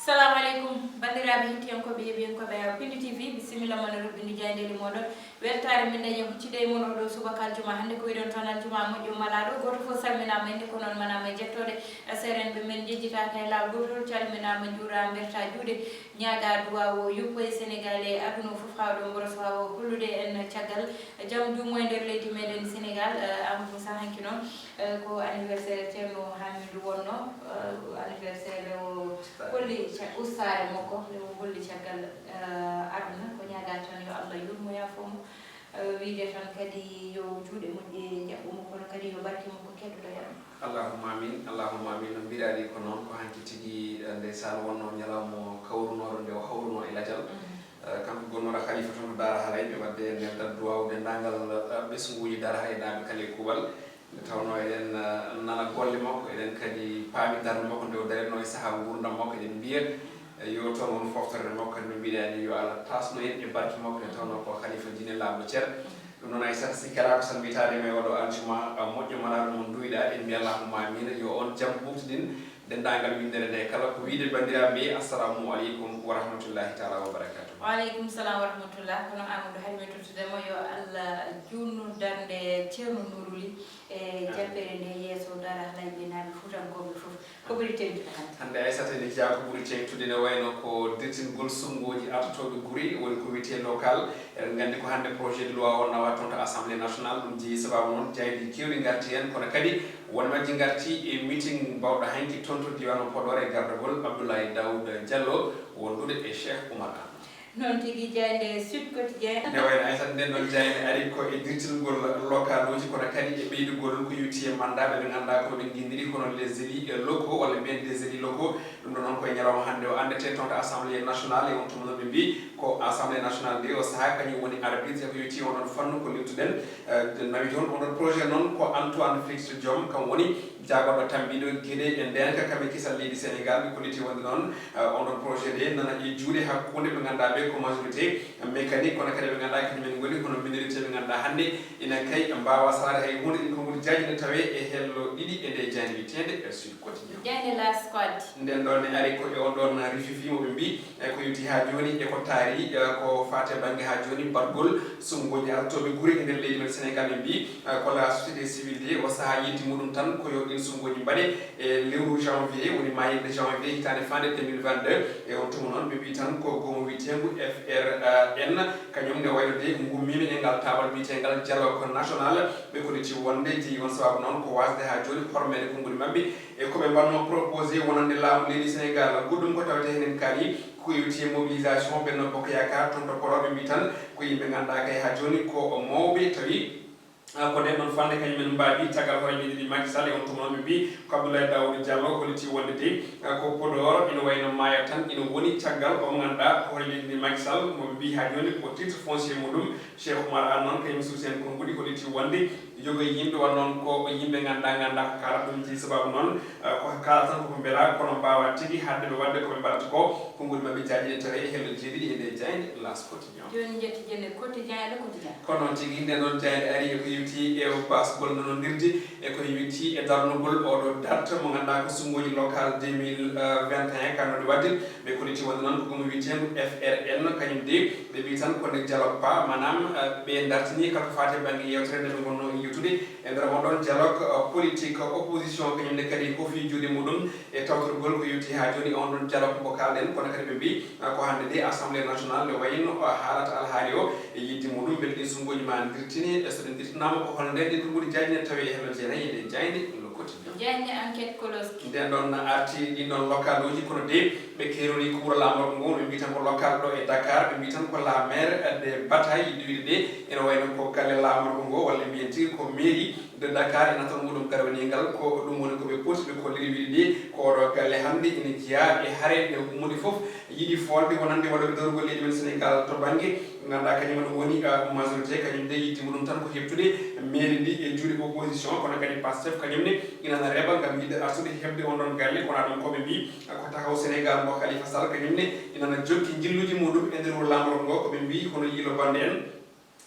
Assalamu alaikum bandiraɓe hettiyankoɓe heeɓiyankoɓe Pindi TV bisimilla mono ruɓɓini jayndeli moɗon weltare min dañi hucciɗe e mono ɗo subakal juma hannde ko wiɗon tan aljuma moƴƴo malaɗo goto fof salminama inde ko noon manama e jettode serenɓe men jejjitaka e lawol gotol calminama juura berta juuɗe ñaaga duwa o yuppo e Sénégal e aduna fof hawɗo mboroso haw hollude en caggal jaam dumo e nder leydi meɗen Sénégal amadou sa hanki noon ko anniversaire ceerno Hamidou wonno anniversaire o holli ustare makko nde o holli caggal aduna ko ñaaga tan yo Allah yurmo yafomo wiide tan kadi yo juuɗe moƴƴe jaɓɓumo kono kadi yo barke makko keddoɗo hen allahumma amin no mbiɗaɗi ko noon ko hanki tigui ndeysan wonno ñalawmo kawrunoɗo nde o hawruno e ladial kanko gonnoɗo khalifa toon to Dara Haray ɓe wadde en neldal duwaw dendagal ɓesguji Dara Haray naaɓe kala e kuuɓal nde tawno eɗen nana golle makko eɗen kadi paami darde makko nde o daretno e saaha gurdam makko eɗen mbiya yo toon won foftorde makko kadi no mbiɗani yo Allah tasno en e barke makko nde tawno ko khalifa dine laaɓɗo ceer ɗum noon ay sata sikki ala ko salmitade e oɗo aljuma moƴƴo malaɗo mo duyɗa en mbiya allahumma amina yo on jaam ɓuftuɗin dendagal windere nde kala ko wiide bandiraɓe assalamu aleykum wa rahmatullahi taala wa barakatuh. Waaleykum salam wa rahmatullah kono Amadou haymi tottudemo yo Allah junnu darde ceerno Nourouli e jabbere nde yeeso Dara Haray ɓe naaɓe fuutankoɓe fof ko ɓuri tengtude hande Aissata ene jeeya ko ɓuri tengtude ne wayno ko dirtingol sumgoji artotoɓe guuri woni ko wiyete local eɗen gandi ko hande projet de loi o nawa toon to assemblée nationale ɗum jeeyi sababu noon jaydi kewɗi garti hen kono kadi won majji garti e meeting bawɗo hanki toon to diwan o Podor e gardagol Abdoulaye Daoud Diallo wondude e Cheikh Oumar Anne noon tigui jayde Sud Quotidien ne wayno Aissata nden ɗon jayde ari ko e dirtingol local uji kono kadi e ɓeydugol ko yuti e mandat ɓe ganduɗa ko ɓe guindiri kono les élus locaux walla mbiyen des élus locaux ɗum ɗo noon koye ñalawma hande o andete toon to assemblée nationale e on tuma noon ɓe mbi ko assemblée nationale nde o saaha kañum woni arbitre ko yuti oɗon fannu ko liwtuɗen nawi toon oɗon projet noon ko Antoine Félix Diome kam woni jagoɗo tambiɗo gueɗe e ndenka kamɓe kisal leydi Sénégal ɓe kolliti wonde noon oɗon projet de nana e juuɗe hakkude ɓe ganduɗa ɓe ko majorité mécanique kono kadi ɓe ganduɗa kañumen goni kono minorité ɓe ganduɗa hande ina kay mbawa salade hay hunde ɗin konngol jaaji ne tawe e hello ɗiɗi e nde jandi witede e Sud Quotidien jande la squad nden ɗon ne ari ko e on ɗon rififimo ɓe mbi ko yuti ha joni e ko taari ko fate banggue ha joni badgol sumgoji artoɓe guuri e nder leydi men Sénégal ɓe mbi ko la société civile de o saaha yiddi muɗum tan koyo ɗin sumgoji mbaɗe e lewru janvier woni mayirde janvier hitande fande 2022 e on tuma noon ɓe mbi tan ko gomo witengu FRN kañum ne waylude gummimi e ngal tabal witegal dialogue national ɓe kolliti wonde jeeyi on sababu noon ko wasde ha joni hormede konnguli mabɓe e koɓe mbanno proposé wonande laamu leydi Sénégal goɗɗum ko tawete henen kaali ko yewti mobilisation Benno Bokk Yakaar toon to Podor ɓe mbi tan ko yimɓe ganduɗa kay ha joni ko mawɓe tawi ko nden ɗon fande kañumen mbaɗi caggal hoore meɗiɗi Macky Sall e on tuma noon ɓe mbi ko Abdoulaye Daoud Diallo holliti wonde de ko Podor ina wayno maaya tan ina woni caggal omo ganduɗa hoore meɗiɗi Macky Sall moɓe mbi ha joni ko titre foncier muɗum Cheikh Oumar Anne noon kañum suusi hen konnguli holliti wonde jogo yimɓe won noon ko yimɓe ganduɗa ko kala ɗum jeeyi sababu noon ko kala tan koko beela kono mbawa tigui hadde ɓe wadde koɓe mbaɗata ko konnguli mabɓe jaaji e tawe e hello jeeɗiɗi e nde jayde Las Quotidien joni jetti jende quotidien le quotidien kono noon tigui nden ɗon jayde ari e ko yewti e basgol nonondirde e ko yewti e darnugol oɗo date mo ganduɗa ko sumgoji local 2021 kannoɗe wadde ɓe kolliti wonde noon ko gomo wiyetego FRN kañum de ɓe mbi tan konde dialogue pas manam ɓe dartini kala ko fate banggue yewtere nde ɓe gonno yewtude e nder won ɗon dialogue politique opposition kañumne kadi hofi juuɗe muɗum e tawtorgol ko yewti ha joni on ɗon dialogue mo kalɗen kono kadi ɓe mbi ko hande de assemblée nationale ne wayno haalata alhaali o e yidde muɗum beele ɗin sumgoji ma dirtini e so ɗe dirtinama ko holno nden ɗin konnguli jaaji ne tawi e hello jeenayyi e nde jayde le quotidien jayde enquête coloski nden ɗon arti ɗin ɗon local uji kono de ɓe keroni ko wuuro lamorgo ngo ɓe mbi tan ko local ɗo e Dakar ɓe mbi tan ko la maire de bataille yiɗi wiide de ene wayno ko galle lamorgo ngo walla mbiyen tigui ko mairie de Dakar e natal muɗum garwanigal ko ɗum woni koɓe poti ɓe kolliri wiide de ko oɗo galle hande ina jeeya e haare nde muɗi foof yiiɗi folde wonande waɗoɓe dawrugol leydi men Sénégal to banggue ganduɗa kañum ɗum woni majorité kañum de yiddi muɗum tan ko heɓtude mairie ndi e juuɗe opposition kono kadi Pastef kañumne inana reeɓa gam yidde artude heɓde on ɗon galle kono ɗum koɓe mbi ko tahaw Sénégal mo Khalifa Sall kañumne inana jokki jilluji muɗum e nder wuro lamorgo ngo koɓe mbi hono yiilo bande en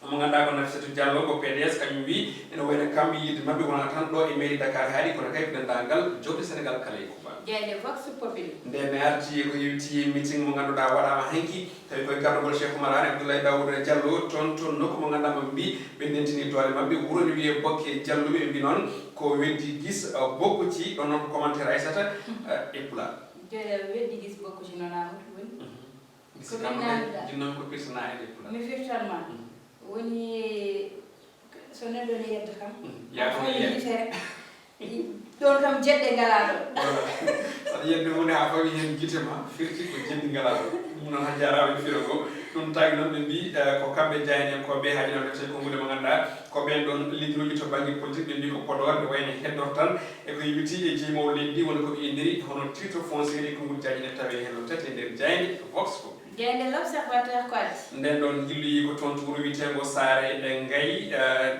mo ganduɗa ko Nafissatou Diallo ko PDS kañum wi ene wayno kamɓe yidde mabɓe wona tan ɗo e mairie Dakar haari kono kay dendagal jofde Sénégal kala e Kuba jeyde vox populi nden mi arti ko yewti meeting mo ganduɗa waɗama hanki tawi koye gardogol Cheikh Oumar Anne Abdoulaye Daouda Diallo toon nokku mo ganduɗa mo mbi ɓe ndentini doole mabɓe wuro ne wiye Bokke Diallo ɓe mbi noon ko weddi gis bokkuti ɗon noon ko commentaire Aissata e pulaar weddi gis bokkuti noon amadou woni jinnomi ko pirsana e pulaar mi firtanma woni so neɗɗo ne yedda kam yafoyitere ɗon kam jeɗɗe ngala ɗo saɗa yedde woni ha fawi hen guite ma firti ko jeddi ngala ɗo ɗum noon ha jarama e firo go ɗum tagi noon ɓe mbi ko kamɓe jayani en koɓe haaji noon defte kongude mo ganduɗa ko ɓen ɗon lidruji to banggue politique ɓe mbi ko Podor ɓe wayno heddor tan eko yibiti e jiimowo leydi woni koɓe indiri hono titre foncier e kongude jaji ne tawe hen no tati e nder jayde vox ko jeyde l'observateur ko adi nden ɗon jilloyi ko toon to wuro wiyetego Saare e Ngayi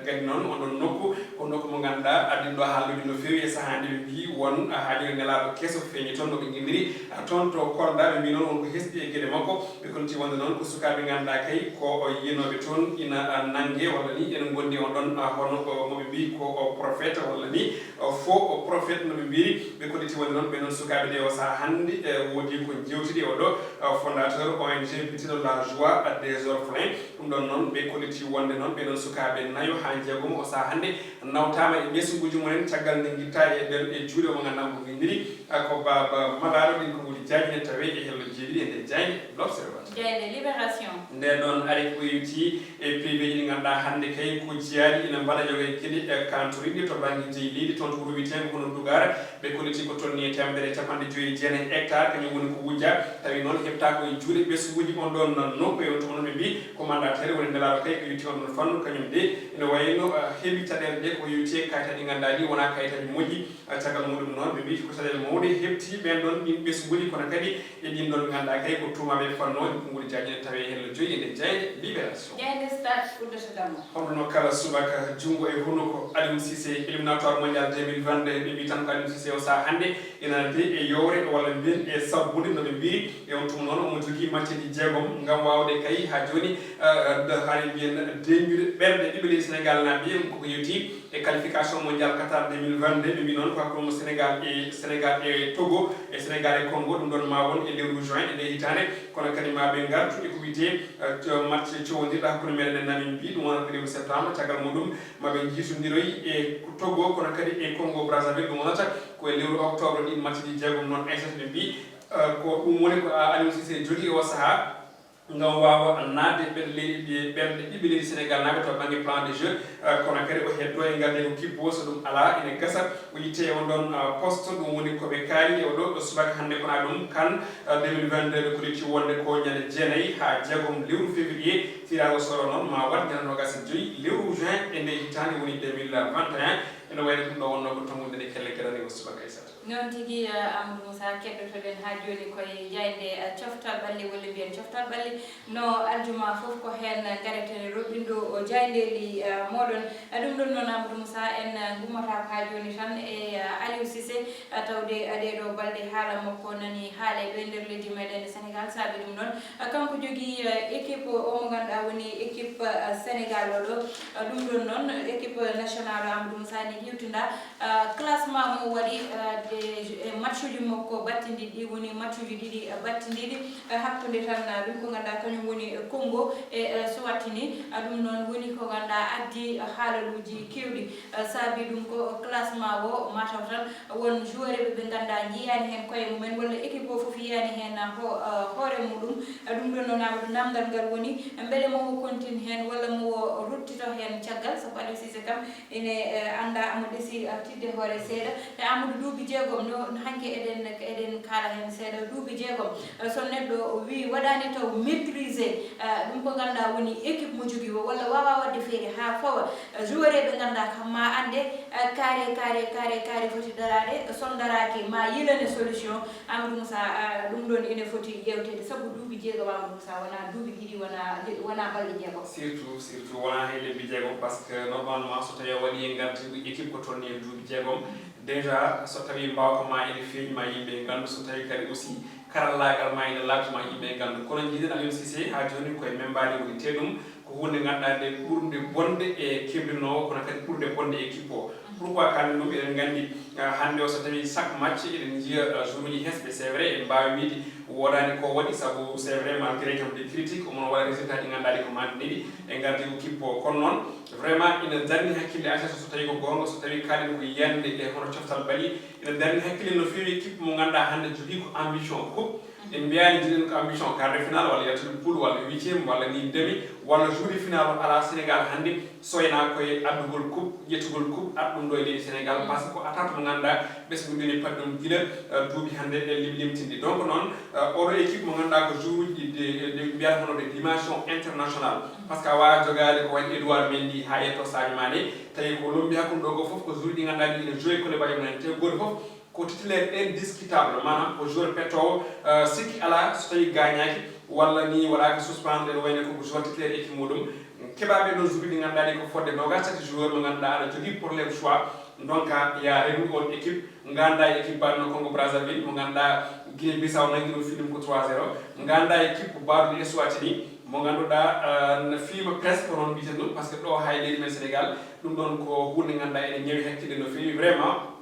kadi noon oɗon nokku ko nokku mo ganduɗa addinɗo haallude no fewi e sahade ɓe mbi won haaji nelaɗo kesso feeñi toon no ɓe guinniri toon to Kolda ɓe mbi noon wonko hesɗi e gueɗe makko ɓe konti wonde noon ko sukaɓe ganduɗa kay ko yinoɓe toon ina nangue walla ni ene gondi on ɗon hono moɓe mbi ko prophète walla ni faux prophète noɓe mbiri ɓe kolliti wonde noon ɓe noon sukaɓe ɗe o saaha hannde woodi ko jewtiɗi oɗo fondateur ONG Petit la joie des orphelins ɗum ɗon noon ɓe kolliti wonde noon ɓe noon sukaɓe nayo ha jeegom o saaha hannde nawtama e ɓesguji mumen caggal nde guitta e nder e juuɗe mo ganduɗa mo guindiri ko baba malaɗo ɗin ko woni jaaji tawe e hello jeeɗiɗi e nder jayde l'observateur jeyde libération nden ɗon ari ko yewti e privé ji ɗi ganduɗa hannde kay ko jiyaɗi ina mbaɗa yoga gueɗe kantoriɗi to banggue jeeyi leydi toon to wuro wiyetego kono Dugara ɓe kolliti ko tonni e 159 hectares kañum woni ko wujja tawi noon heɓta koye juuɗe ɓesguji on ɗon nokku e on to onon ɓe mbi ko mandataire woni nelaɗo kay ko yewti on ɗon fannu kañum de ene wayno heeɓi taɗele ɗe ko yewti kayitaji ɗi ganduɗa ɗi wona kayitaji moƴƴi caggal muɗum noon ɓe mbi ko taɗele mawɗe heɓti ɓen ɗon ɗin ɓesguji kono kadi e ɗin ɗon ɓe ganduɗa kay ko tumaɓe fannoje konguɗi jajine tawe hello joyi e nde jeyde libération jeyde stade uddotodamo hono kala subaka jungo e hono ko Aliou Cissé éliminatoire mondial 2022 ɓe mbi tan ko Aliou Cissé o saaha hannde ina de e yowre walla mbiyen e sabbude noɓe mbiri e on tuma noon omo jogui matteji jeegom ngam wawde kay ha joni haali mbiyen deñude ɓerde ɗiɓe leydi Sénégal naaɓe koko yewti e qualification mondial Qatar 2022 ɓe mbi noon ko hakkude Sénégal e Togo e Sénégal e Congo ɗum ɗon ma won e lewru juin e nde hitande kono kadi maɓe gartu e ko wiyete match cowodirɗa hakkude meɗen e Namibie ɗum wonata lewru septembre caggal muɗum maɓe jiitodiroyi e Togo kono kadi e Congo Brazzaville ɗum wonata koye lewru octobre ɗin match ji jeegom noon Aissata ɓe mbi ko ɗum woni ko Aliou Cissé jogui o saaha ngam wawa nadde ɓerde ɗiɓɓe leydi Sénégal naɓe to banggue plan de jeu kono kadi o heddo e ngalde ko kippo so ɗum ala ene gasa o yitte on ɗon poste ɗum woni koɓe kaali e oɗo subaka hannde kona ɗum kan 2022 ɓe kolliti wonde ko ñande jeenayyi ha jeegom lewru février tirage au sort noon ma wat ñande nogas e joyyi lewru juin e nde hitande woni 2021 ene wayno ɗum ɗo wonno ko tongude nde kelle kedani o subaka Aissata noon tigui Amadou Moussa keɗɗotoɗen ha joni koye jayde coftal ɓalli walla mbiyen coftal ɓalli no aljuma foof ko hen garetene roɓɓindo jaydeli moɗon ɗum ɗon noon Amadou Moussa en gummata ko ha joni tan e Aliou Cissé tawde ɗeɗo balɗe haala makko nani haale ɗo e nder leydi meɗen Sénégal saabi ɗum noon kanko jogui équipe o mo ganduɗa woni équipe Sénégal oɗo ɗum ɗon noon équipe nationale Amadou Moussa ni hiwtinda classement mo waɗi match uji makko battidiɗi woni match uji ɗiɗi battidiɗi hakkude tan ɗum ko ganduɗa kañum woni Congo e Swatini ɗum noon woni ko ganduɗa addi haalaluji kewɗi saabi ɗum ko classement o mataw tan won joueur ɓe ganduɗa jiyani hen koye mumen walla équipe o foof yiyani hen hoore muɗum ɗum ɗon noon Amadou namdal ngal woni beele mo continue hen walla mo ruttito hen caggal sabu Aliou Cissé kam ene anda amo ɗeesi tidde hoore seeɗa e Amadou duuɓi jeegom no hanke eɗen kaala hen seeɗa duuɓi jeegom so neɗɗo wi waɗani taw maîtrisé ɗum ko ganduɗa woni équipe mo jogui o walla wawa wadde feere ha fawa joueur ɓe ganduɗa kam ma ande carré foti darade son daraki ma yilane solution Amadou Moussa ɗum ɗon ene foti ƴewtede saabu duuɓi jeegom Amadou Moussa wona duuɓi ɗiɗi wona balɗe jeegom surtout wona he lebbi jeegom par ce que normalement so tawi waɗi e gardi équipe ko tonni e duuɓi jeegom déjà so tawi mbawka ma ene feeñi ma yimɓe gandu so tawi kadi aussi karallagal ma ene labtuma yimɓe gandu kono jiiɗen Aliou Cissé ha joni koye membani woni teɗum ko hunde ganduɗa nde ɓurde bonde e keblinowo kono kadi ɓurde bonde équipe o pourquoi kalmi ɗum eɗen gandi hande o so tawi chaque match eɗen jiiya jour uji hesɓe c'est vrai en mbawi wiide wodani ko waɗi saabu c'est vrai malgré kam des critiques omon waɗa résultat ɗi ganduɗa ɗi ko mandiɗi e gardi équipe o kono noon vraiment ina darni hakkille ASS so tawi ko gonga so tawi kaɗen ko yiyande e hono coftal baɗi ina darni hakkille no fewi équipe mo ganduɗa hande jogui ko ambition coupe en mbiyani jiɗen ko ambition quart de finale walla yaltude poule walla huitiéme walla ni demi walla jour de finale ala Sénégal hande soyna koye addugol coupe ƴettugol coupe aɗɗum ɗo e leydi Sénégal par ce que ko attente mo ganduɗa ɓesguɗini paɗ ɗum guila duuɓi hande limtinde donc noon oɗo équipe mo ganduɗa ko jour uji de mbiyata hono de dimension international par ce que a wawa jogade ko waɗi Edouard Mendy ha yetto Sadio Mané tawi ko lombi hakkude ɗo ko foof ko jour ɗi ganduɗa ɗi ene joyi kole mbaɗi mumen te goto foof ko titulaire indiscutable manam ko joueur pettowo sikki ala so tawi gagnaki walla ni waɗaka suspendre ɗen wayne koko joueur titulaire équipe muɗum keɓaɓe ɗon joueur ɗi ganduɗa ɗi ko fodde nogas tati joueur mo ganduɗa aɗa jogui probléme choix donc ya réglu on équipe ganda équipe baɗno Congo Brazzaville mo ganduɗa Guinée Bissau nanguino fiɗum ko 3-0 ganda équipe baɗuɗo Eswatini mo ganduɗa no fiima presque ko noon mbiten ɗum par ce que ɗo hay leydi men Sénégal ɗum ɗon ko hunde ganduɗa ene ñawi hakkille no fewi vraiment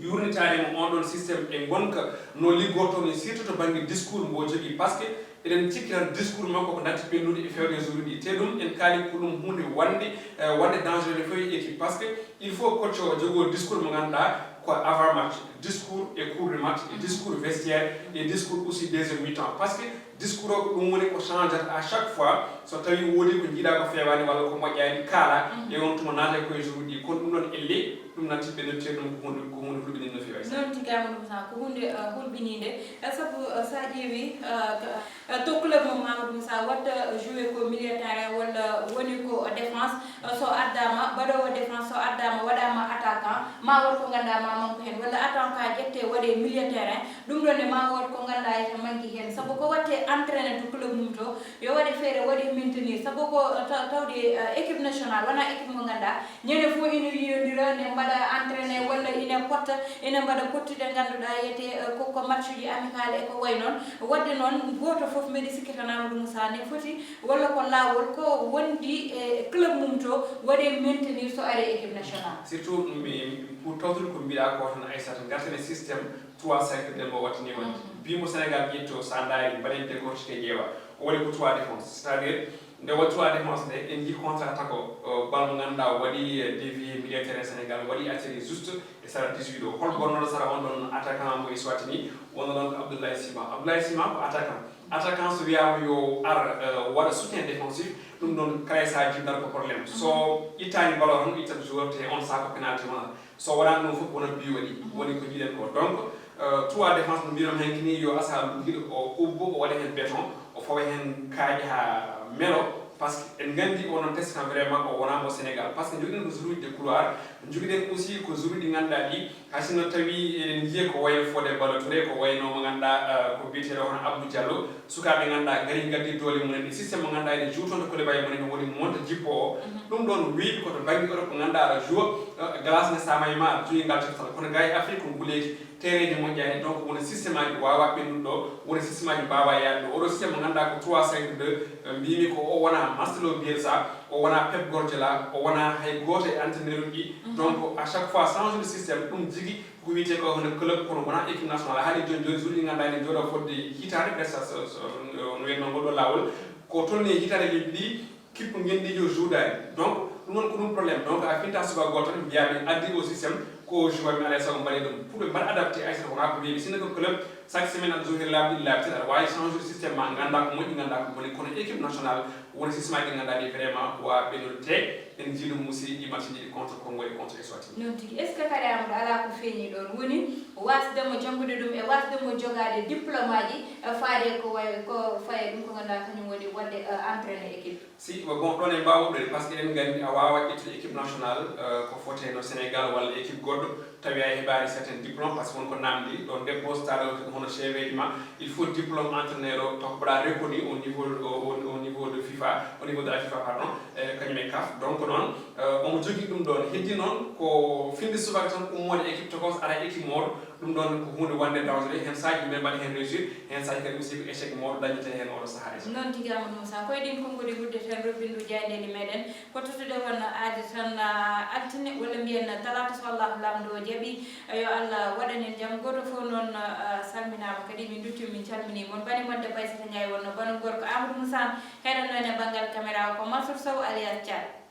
yurnitade mo on ɗon systéme e gonka no liggorto ni surtout to banggue discours mbo jogui par ce que eɗen cikki tan discours makko ko datti ɓennude e fewde jour ɗi te ɗum en kaali ko ɗum hunde wande dangereux no fewi équipe par ce que il faut coach o jogo discours mo ganduɗa ko avant match discours et cours de match et discours vestiaire et discours aussi deuxième mi-temps parce que discours o ko ɗum woni ko changeata à chaque fois so tawi woodi ko jiiɗa ko fewani walla ko moƴƴani kaala e on tuma naata koye jour ɗi kono ɗum ɗon elle ɗum natti ɓe nodte ɗum ko hunde hulɓininde no fewi noon tigama ɗum tan ko hunde hulɓininde sabu sa ƴeewi to club mo Mamadou Moussa watta joué ko milieu terrain walla woni ko défense so addama mbaɗowo défense so addama waɗama attaquant ma wot ko ganduɗa ma manko hen walla attaquant ƴette waɗe milieu terrain ɗum ɗon ne ma wot ko ganduɗa ete manqui hen saabu ko watte entraîné to club mum to yo waɗe feere waɗi maintenir saabu ko tawde équipe nationale wona équipe mo ganduɗa ñande fof ina yiyodira ne mbaɗa entraîné walla ina potta ina mbaɗa pottude ganduɗa yiyete ko match uji amical e ko way noon wadde noon goto foof mbiɗa sikkita Mamadou Moussa ne foti walla ko lawol ko wondi e club mum to waɗe maintenir so ari équipe nationale surtout pour tawtude ko mbiɗa ko tan Aissata gartene systéme 3-5 ɗembo wattani wonde bimo Sénégal ƴetto sa daari mbaɗen décortiqué ƴeewa o waɗi ko 3 défense c'est à dire nde waɗi 3 défense nde en jii contre attaque o bal mo ganduɗa waɗi dévié milieu terrain Sénégal waɗi atterri juste e sara 18 o hol gonnoɗo sara on ɗon attaquant mo Eswatini wonno ɗon ko Abdoulaye Sima ko attaquant so wiyama yo ar waɗa soutien défensif ɗum ɗon kala sa jiɗɗata ko probléme so ittani balo tan ittat joueur te on sako penalty wona so waɗani ɗum fof wonat bi waɗi woni ko jiiɗen ko donc 3 défense no mbiɗon hen kini yo asal guiɗo o ubbo o waɗa hen béton o fawa hen kaaƴe ha melo par ce que en gandi onon testan vraiment o wonamo Sénégal par ce que joguiɗen ko jouruji de couloir joguiɗen aussi ko jouruji ɗi ganduɗa ɗi haysino tawi eɗen jiiya ko wayno Fodé Ballo-Touré ko wayno mo ganduɗa ko biyeteɗo hono Abdou Diallo sukaɓe ganduɗa gari gaddi doole mumen e systéme mo ganduɗa ene juutonde kole mbaye mumen woni monta jippo o ɗum ɗon weeɓi koto banggue Europe ko ganduɗa aɗa joua glace ne samay ma aɗa jogi ngal ceftal kono ga e Afrique ko nguleyki terrain moƴƴani donc woni systéme aji wawa ɓennude ɗo woni systéme aji mbawa yaade ɗo oɗo systéme mo ganduɗa ko 3-5-2 mbimi ko o wona Marcelo Bielsa o wona Pep Guardiola o wona hay goto e entraîneur uji donc à chaque fois change de systéme ɗum jigui ko wiyete ko hono club kono wona équipe nationale haali joni joni jour ɗi ganduɗa ene jooɗo fodde hitande presque no wiyetno ngoɗo lawol ko tolni e hitande lebbi ɗi kippo genɗijo jouɗani donc ɗum noon ko ɗum probléme donc a finta suka goto tan mbiyamin addi au systéme ko joueur mi alay sago mbaɗe ɗum pour ɓe mbaɗa adapté Aissata ko ko weeɓi sinno ko club chaque semaine aɗa jogi laabi ɗi laabi aɗa wawi changer systéme ma ganda ko moƴƴi ganda ko boni kono équipe nationale woni systéme aji ɗi ganduɗa ɗi vraiment wawa ɓennude te en jiiɗum musi ɗi match ɗi contre Congo e contre Eswatini noon tigui est ce que kadi amadou ala ko feeñi ɗon woni wasdemo janggude ɗum e wasdemo jogade diplôme aji faade ko way ko faye ɗum ko ganduɗa kañum woni wadde entraîné équipe si bon ɗon e mbawɗude par ce que eɗen gandi a wawa ƴettude équipe nationale ko fote no Sénégal walla équipe goɗɗo tawi a heɓani certain diplôme par ce que wonko namdi ɗon debbo so taɗa hono CV ji ma il faut diplôme entraîneur o tokkoɗa reconnu au niveau de FIFA au niveau de la FIFA pardon kañum e CAF donc noon omo jogui ɗum ɗon heddi noon ko finde subaka tan ummode équipe tokos ara équipe moɗo ɗum ɗon ko hunde wonde dangereux hen saji men mbaɗa hen réussir hen saji kadi aussi ko échec mawɗo dañete hen oɗo saaha noon tigi Amadou Moussa koye ɗin konngudi guddeten robbindu jayndeli meɗen ko tottude won aadi tan altine walla mbiyen talata so allahu lamdo o jaaɓi yo allah waɗanen jaam goto fof noon salminama kadi min dutti min calmini moon bani modde Baysata Ndiaye wonno banu gorko Amadou Moussa heɗanno e banggal caméra o ko Mansour Sow alias Thiat